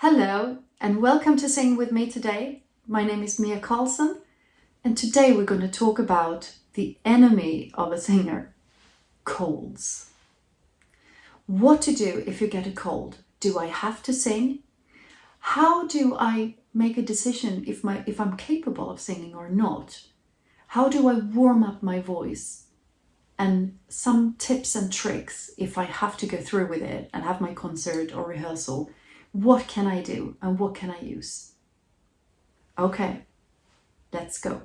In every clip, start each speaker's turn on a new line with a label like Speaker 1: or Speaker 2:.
Speaker 1: Hello and welcome to Sing With Me today. My name is Karlsson and today we're going to talk about the enemy of a singer, colds. What to do if you get a cold? Do I have to sing? How do I make a decision if I'm capable of singing or not? How do I warm up my voice? And some tips and tricks if I have to go through with it and have my concert or rehearsal. What can I do and what can I use? Okay, let's go.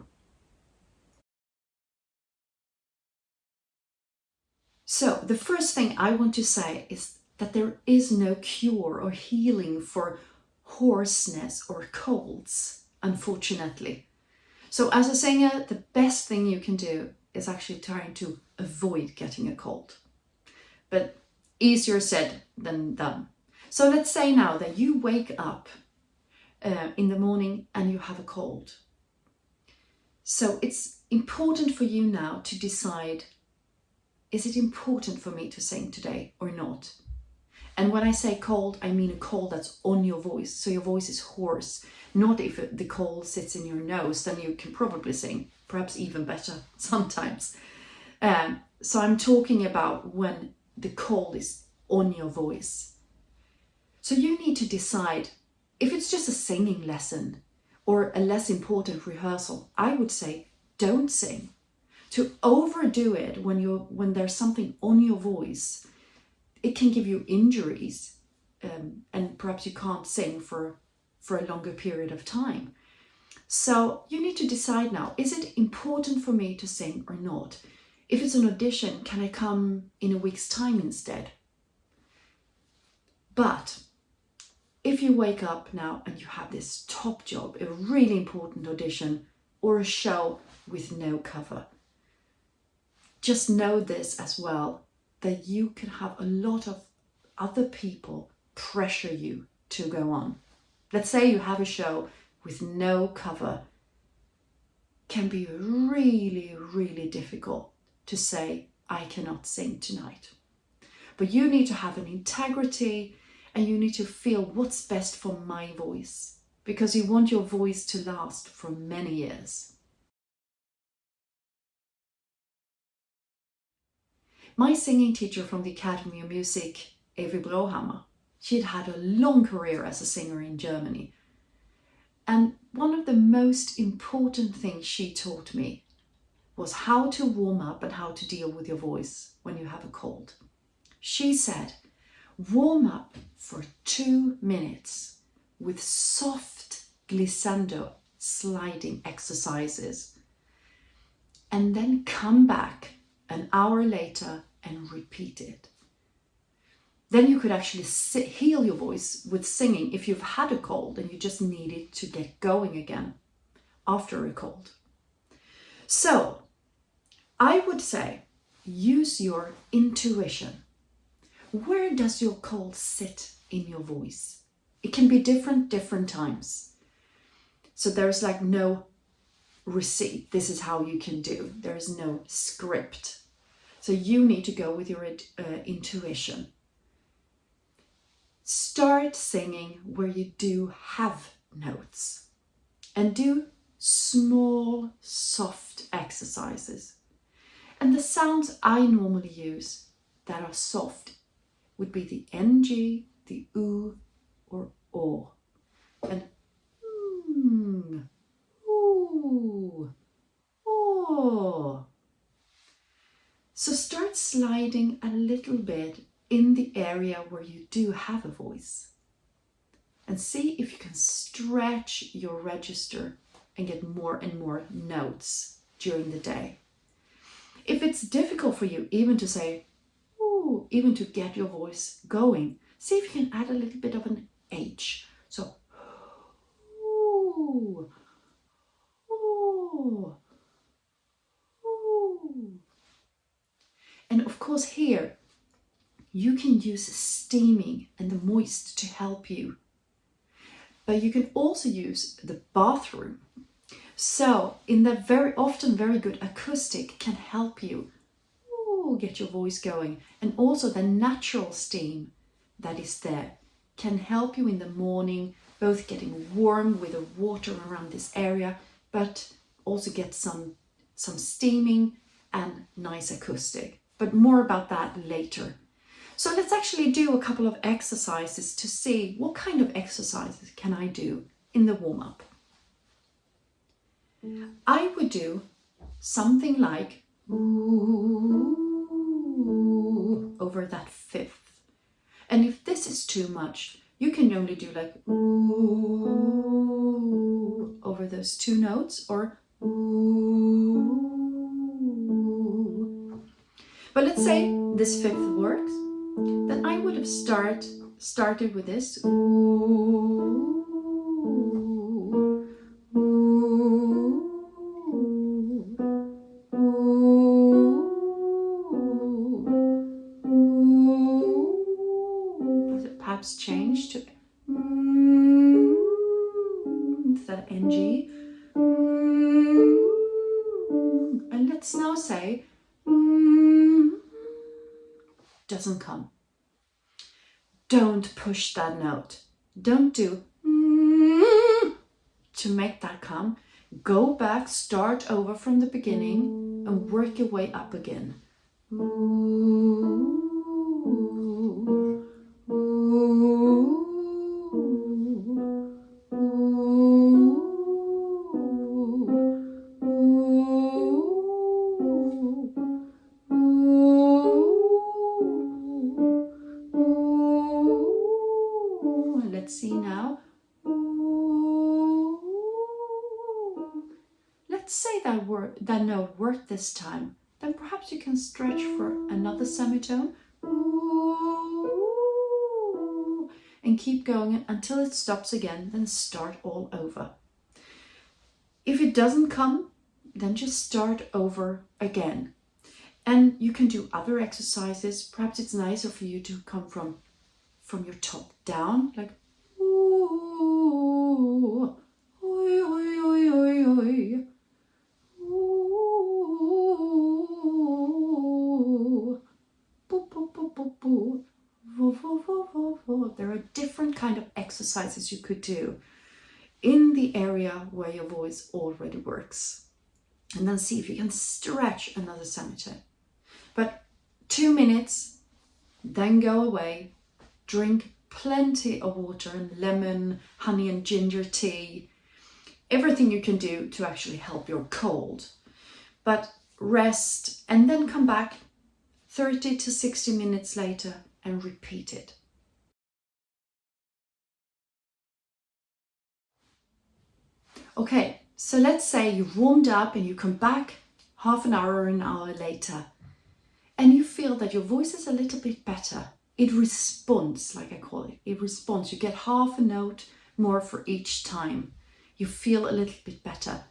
Speaker 1: So the first thing I want to say is that there is no cure or healing for hoarseness or colds, unfortunately. So as a singer, the best thing you can do is actually trying to avoid getting a cold. But easier said than done. So let's say now that you wake up in the morning and you have a cold. So it's important for you now to decide, is it important for me to sing today or not? And when I say cold, I mean a cold that's on your voice. So your voice is hoarse. Not if the cold sits in your nose, then you can probably sing, perhaps even better sometimes. So I'm talking about when the cold is on your voice. So you need to decide if it's just a singing lesson or a less important rehearsal. I would say don't sing. To overdo it when there's something on your voice, it can give you injuries and perhaps you can't sing for a longer period of time. So you need to decide now, is it important for me to sing or not? If it's an audition, can I come in a week's time instead? But if you wake up now and you have this top job, a really important audition or a show with no cover, just know this as well, that you can have a lot of other people pressure you to go on. Let's say you have a show with no cover. Can be really, really difficult to say, I cannot sing tonight. But you need to have an integrity and you need to feel what's best for my voice, because you want your voice to last for many years. My singing teacher from the Academy of Music, Evy Brohammer, she'd had a long career as a singer in Germany. And one of the most important things she taught me was how to warm up and how to deal with your voice when you have a cold. She said, warm up for 2 minutes with soft glissando sliding exercises. And then come back an hour later and repeat it. Then you could actually heal your voice with singing if you've had a cold and you just needed to get going again after a cold. So I would say use your intuition. Where does your cold sit in your voice? It can be different times. So there's like no receipt. This is how you can do. There is no script. So you need to go with your intuition. Start singing where you do have notes and do small, soft exercises. And the sounds I normally use that are soft would be the NG, the oo, or o. And ooh, oh. So start sliding a little bit in the area where you do have a voice. And see if you can stretch your register and get more and more notes during the day. If it's difficult for you even to say, ooh, even to get your voice going, see if you can add a little bit of an H. So, ooh, ooh, ooh. And of course here, you can use steaming and the moist to help you. But you can also use the bathroom. So in the very often very good acoustic can help you get your voice going. And also the natural steam that is there can help you in the morning, both getting warm with the water around this area, but also get some steaming and nice acoustic. But more about that later. So let's actually do a couple of exercises to see what kind of exercises can I do in the warm-up. I would do something like ooh, over that fifth. And if this is too much, you can only do like ooh over those two notes, or ooh. But let's say this fifth works, then I would have started with this ooh, ooh, ooh. Perhaps change to instead of ng. And let's now say doesn't come. Don't push that note. Don't do to make that come. Go back, start over from the beginning and work your way up again. Let's see now. Let's say that note worked this time. Then perhaps you can stretch for another semitone. And keep going until it stops again, then start all over. If it doesn't come, then just start over again. And you can do other exercises. Perhaps it's nicer for you to come from your top down, like ooh, oi, oi, oi, oi, oi. Ooh, boo, boo, boo, boo, boo. Vo, vo, vo, vo, vo. There are different kind of exercises you could do in the area where your voice already works. And then see if you can stretch another semitone. But 2 minutes, then go away, drink plenty of water and lemon, honey and ginger tea, everything you can do to actually help your cold. But rest and then come back 30 to 60 minutes later and repeat it. Okay, so let's say you've warmed up and you come back half an hour or an hour later and you feel that your voice is a little bit better. It responds, like I call it. It responds. You get half a note more for each time. You feel a little bit better.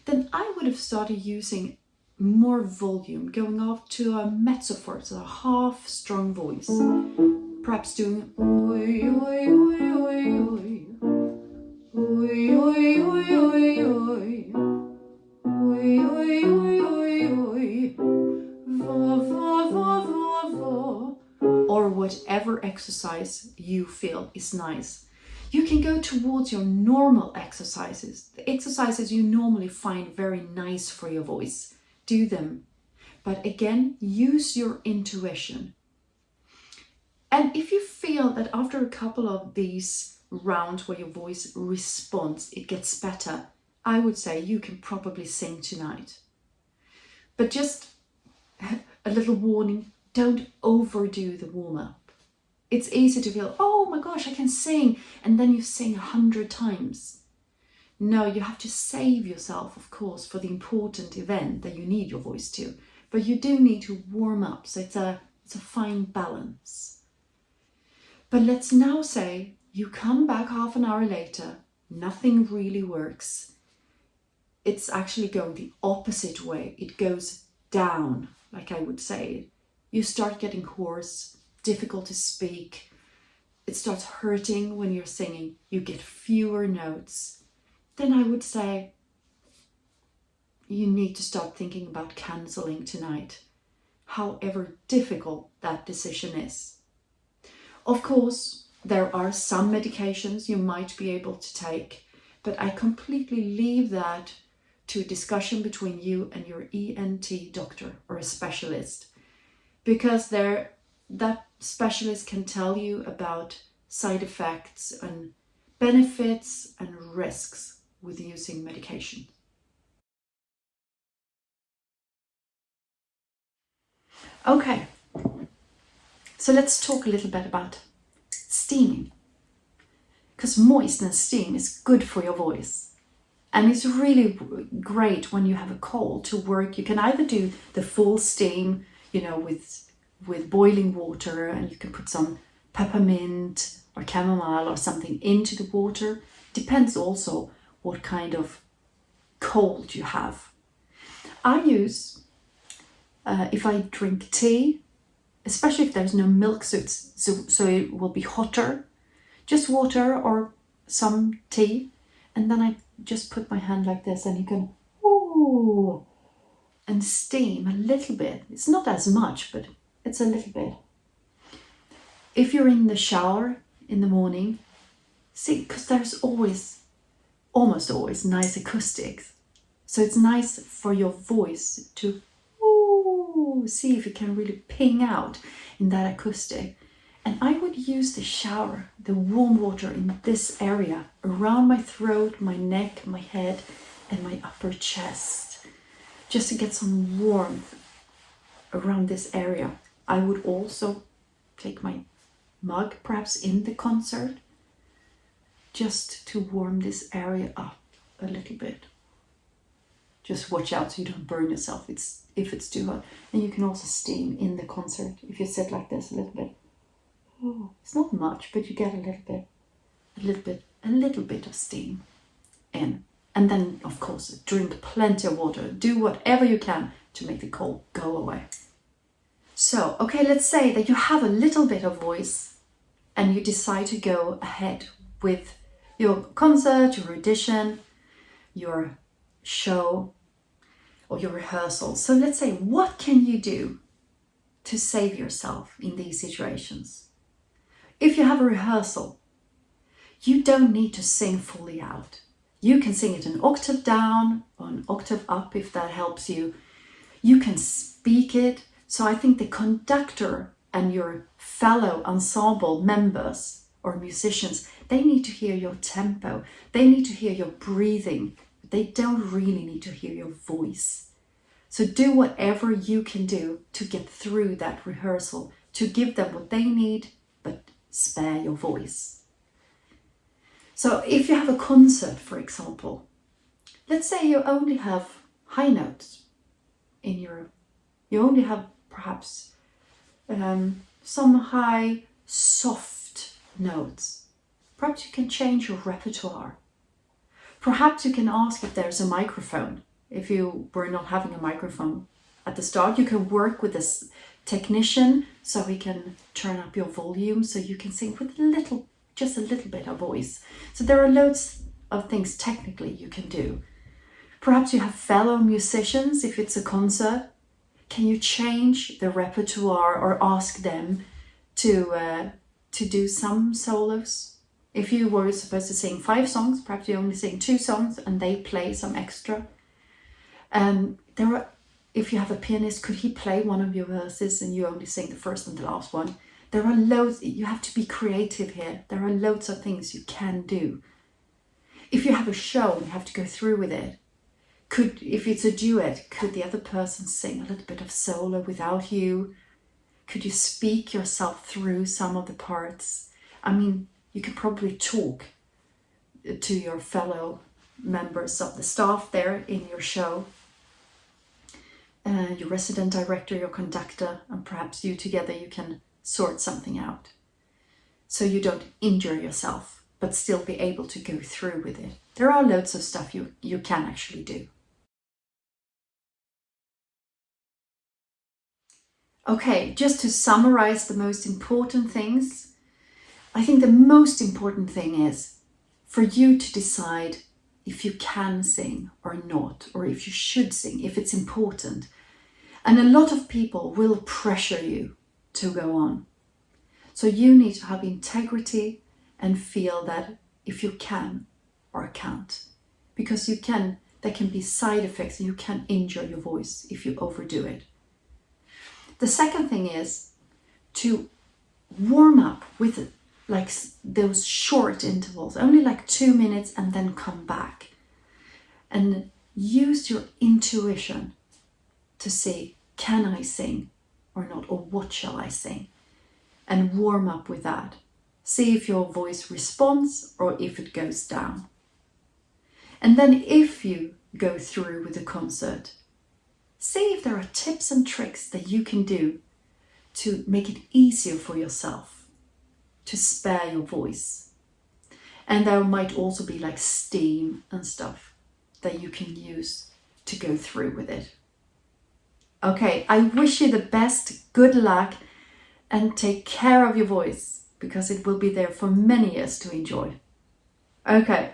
Speaker 1: Then I would have started using more volume, going off to a mezzo forte, so a half strong voice. Perhaps doing oi, oi, oi, oi, oi. Oi, oi, oi, oi, oi. Oi, oi, oi, oi, oi. Va, va, va, va, va. Or whatever exercise you feel is nice. You can go towards your normal exercises, the exercises you normally find very nice for your voice. Do them. But again, use your intuition. And if you feel that after a couple of these rounds where your voice responds, it gets better, I would say you can probably sing tonight. But just a little warning, don't overdo the warm-up. It's easy to feel, oh my gosh, I can sing, and then you sing 100 times. No, you have to save yourself, of course, for the important event that you need your voice to. But you do need to warm up, so it's a fine balance. But let's now say you come back half an hour later, nothing really works. It's actually going the opposite way. It goes down, like I would say. You start getting hoarse, difficult to speak. It starts hurting when you're singing. You get fewer notes. Then I would say you need to start thinking about cancelling tonight, however difficult that decision is. Of course, There are some medications you might be able to take, but I completely leave that to a discussion between you and your ENT doctor or a specialist, because that specialist can tell you about side effects and benefits and risks with using medication. Okay, so let's talk a little bit about steaming, because moist and steam is good for your voice, and it's really great when you have a cold to work. You can either do the full steam, with boiling water, and you can put some peppermint or chamomile or something into the water. Depends also what kind of cold you have. I use, if I drink tea, especially if there's no milk, so it will be hotter, just water or some tea, and then I just put my hand like this, and you can and steam a little bit. It's not as much, but it's a little bit. If you're in the shower in the morning, see, because there's almost always nice acoustics, so it's nice for your voice to see if it can really ping out in that acoustic. And I would use the shower, the warm water, in this area around my throat, my neck, my head, and my upper chest, just to get some warmth around this area. I would also take my mug, perhaps in the concert, just to warm this area up a little bit. Just watch out so you don't burn yourself if it's too hot. And you can also steam in the concert if you sit like this a little bit. Oh, it's not much, but you get a little bit of steam in. And then, of course, drink plenty of water. Do whatever you can to make the cold go away. So, okay, let's say that you have a little bit of voice and you decide to go ahead with your concert, your audition, your show, or your rehearsal. So let's say, what can you do to save yourself in these situations? If you have a rehearsal, you don't need to sing fully out. You can sing it an octave down or an octave up if that helps you. You can speak it. So I think the conductor and your fellow ensemble members or musicians, they need to hear your tempo. They need to hear your breathing. They don't really need to hear your voice. So do whatever you can do to get through that rehearsal, to give them what they need, but spare your voice. So if you have a concert, for example, let's say you only have high notes you only have perhaps some high, soft notes. Perhaps you can change your repertoire. Perhaps you can ask if there's a microphone. If you were not having a microphone at the start, you can work with this technician so he can turn up your volume so you can sing with just a little bit of voice. So there are loads of things technically you can do. Perhaps you have fellow musicians if it's a concert. Can you change the repertoire or ask them to do some solos? If you were supposed to sing 5 songs, perhaps you only sing 2 songs and they play some extra. If you have a pianist, could he play one of your verses and you only sing the first and the last one? There are loads. You have to be creative here. There are loads of things you can do. If you have a show and you have to go through with it, if it's a duet, could the other person sing a little bit of solo without you? Could you speak yourself through some of the parts? I mean, you could probably talk to your fellow members of the staff there in your show, your resident director, your conductor, and perhaps you together, you can sort something out so you don't injure yourself, but still be able to go through with it. There are loads of stuff you can actually do. Okay, just to summarize the most important things, I think the most important thing is for you to decide if you can sing or not, or if you should sing, if it's important. And a lot of people will pressure you to go on. So you need to have integrity and feel that if you can or can't, because there can be side effects and you can injure your voice if you overdo it. The second thing is to warm up with like those short intervals, only like 2 minutes, and then come back and use your intuition to say, can I sing or not, or what shall I sing? And warm up with that. See if your voice responds or if it goes down. And then if you go through with the concert, see if there are tips and tricks that you can do to make it easier for yourself to spare your voice. And there might also be like steam and stuff that you can use to go through with it. Okay, I wish you the best, good luck, and take care of your voice because it will be there for many years to enjoy. Okay,